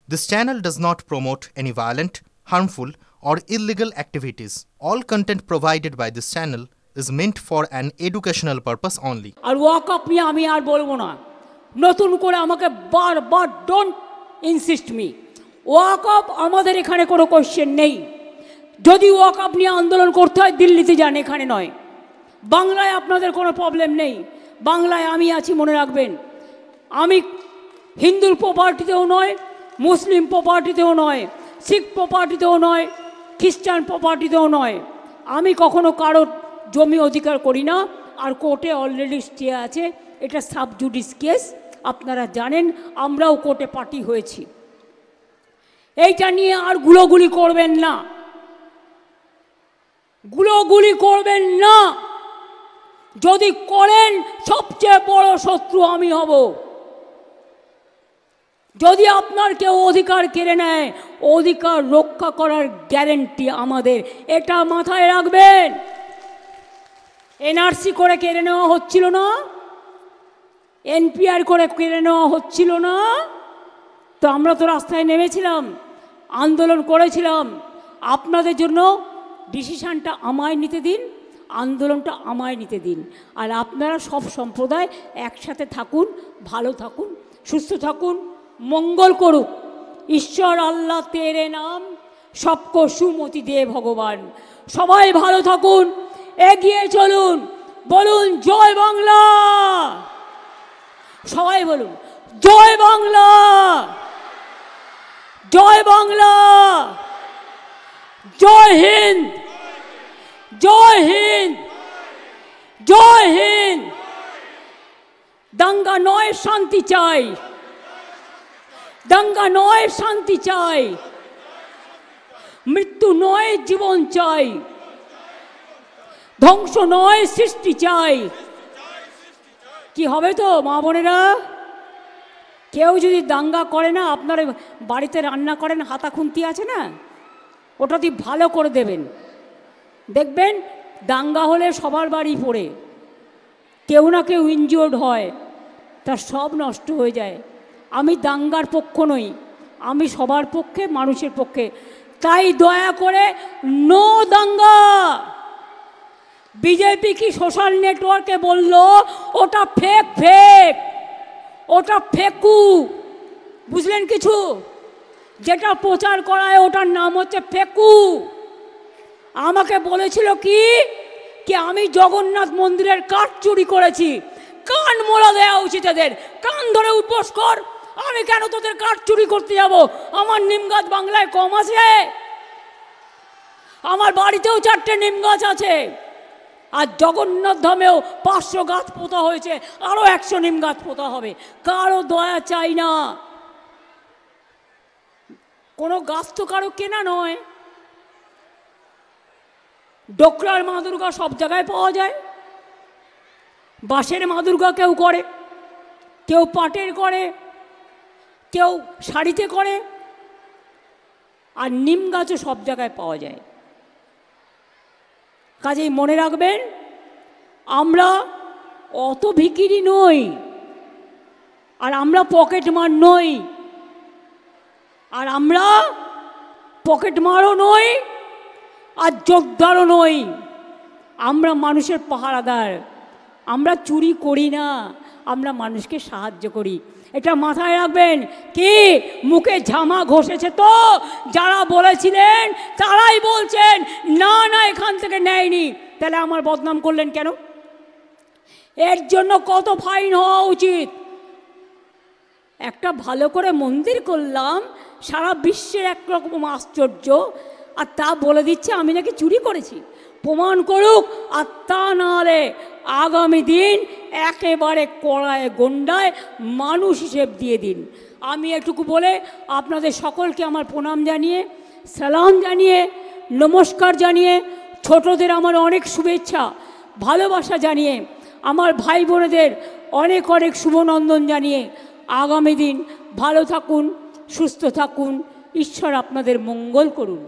This channel does not promote any violent, harmful, or illegal activities. All content provided by this channel is meant for an educational purpose only. আর ওয়াকআপ নিয়ে আমি আর বলবো না, নতুন করে আমাকে বারবার ডোন্ট ইনসিস্ট মি। ওয়াকআপ আমাদের এখানে কোনো কোশ্চেন নেই। যদি ওয়াকআপ নিয়ে আন্দোলন করতে হয় দিল্লিতে যান, এখানে নয়। বাংলায় আপনাদের কোনো প্রবলেম নেই, বাংলায় আমি আছি, মনে রাখবেন। আমি হিন্দুর প্রপার্টিতেও নয়, মুসলিম প্রপার্টিতেও নয়, শিখ প্রপার্টিতেও নয়, খ্রিস্টান প্রপার্টিতেও নয়। আমি কখনো কারোর জমি অধিকার করি না। আর কোর্টে অলরেডি স্টে আছে, এটা সাব জুডিস কেস, আপনারা জানেন। আমরাও কোর্টে পার্টি হয়েছি। এইটা নিয়ে আর গুলোগুলি করবেন না, গুলোগুলি করবেন না। যদি করেন সবচেয়ে বড় শত্রু আমি হব। যদি আপনার কেউ অধিকার কেড়ে নেয়, অধিকার রক্ষা করার গ্যারেন্টি আমাদের, এটা মাথায় রাখবেন। এনআরসি করে কেড়ে নেওয়া হচ্ছিল না, এনপিআর করে কেড়ে নেওয়া হচ্ছিল না, তো আমরা তো রাস্তায় নেমেছিলাম, আন্দোলন করেছিলাম। আপনাদের জন্য ডিসিশানটা আমায় নিতে দিন, আন্দোলনটা আমায় নিতে দিন। আর আপনারা সব সম্প্রদায় একসাথে থাকুন, ভালো থাকুন, সুস্থ থাকুন, মঙ্গল করুক। ঈশ্বর আল্লাহ তেরে নাম সবকো সুমতি দে ভগবান। সবাই ভালো থাকুন, এগিয়ে চলুন, বলুন জয় বাংলা। সবাই বলুন জয় বাংলা, জয় বাংলা, জয় হিন্দ, জয় হিন্দ, জয় হিন্দ। দাঙ্গা নয়, শান্তি চাই, দাঙ্গা নয়, শান্তি চাই, মৃত্যু নয়, জীবন চাই, ধ্বংস নয়, সৃষ্টি চাই। কি হবে তো মা বোনেরা? কেউ যদি দাঙ্গা করে না, আপনার বাড়িতে রান্না করেন, হাতা খুন্তি আছে না, ওটা দিয়ে ভালো করে দেবেন, দেখবেন দাঙ্গা হলে সবার বাড়ি পড়ে কেউ না কেউ ইনজিওর্ড হয়, তার সব নষ্ট হয়ে যায়। আমি দাঙ্গার পক্ষ নই, আমি সবার পক্ষে, মানুষের পক্ষে। তাই দয়া করে নো দাঙ্গা। বিজেপি কি সোশ্যাল নেটওয়ার্কে বলল ওটা ফেক, ফেক, ওটা ফেকু, বুঝলেন কিছু? যেটা প্রচার করায় ওটার নাম হচ্ছে ফেকু। আমাকে বলেছিল কি কি আমি জগন্নাথ মন্দিরের কাঠ চুরি করেছি। কান মোড়া দেওয়া উচিত এদের, কান ধরে উঠবোস কর। আমি কেন তোদের কাঠ চুরি করতে যাব? আমার নিম গাছ বাংলায় কম আছে? আমার বাড়িতেও 4টে নিম গাছ আছে। আর জগন্নাথ ধামেও 500 গাছ পোতা হয়েছে, আরও 100 নিম গাছ পোতা হবে। কারো দয়া চাই না। কোনো গাছ তো কারো কেনা নয়। ডোকরার মা দুর্গা সব জায়গায় পাওয়া যায়। বাঁশের মা দুর্গা কেউ করে, কেউ পাটের করে, কেউ শাড়িতে করে, আর নিম গাছও সব জায়গায় পাওয়া যায়। কাজেই মনে রাখবেন, আমরা অত ভিখিরি নই, আর আমরা পকেট মার নই, আর আমরা পকেট মারও নই, আর যোদ্ধারও নই। আমরা মানুষের পাহারাদার। আমরা চুরি করি না, আমরা মানুষকে সাহায্য করি। এটা মাথায় রাখবেন। কি মুখে ঝামা ঘষেছে তো যারা বলেছিলেন, তারাই বলছেন না না এখান থেকে নেয়নি। তাহলে আমার বদনাম করলেন কেন? এর জন্য কত ফাইন হওয়া উচিত। একটা ভালো করে মন্দির করলাম, সারা বিশ্বের একরকম আশ্চর্য, আর তা বলে দিচ্ছে আমি নাকি চুরি করেছি। প্রমাণ করুক, আর তা নাহলে আগামী দিন একেবারে কড়ায় গন্ডায় মানুষ হিসেব দিয়ে দিন। আমি এটুকু বলে আপনাদের সকলকে আমার প্রণাম জানিয়ে, সালাম জানিয়ে, নমস্কার জানিয়ে, ছোটদের আমার অনেক শুভেচ্ছা ভালোবাসা জানিয়ে, আমার ভাই বোনেদের অনেক অনেক শুভনন্দন জানিয়ে, আগামী দিন ভালো থাকুন, সুস্থ থাকুন, ঈশ্বর আপনাদের মঙ্গল করুন।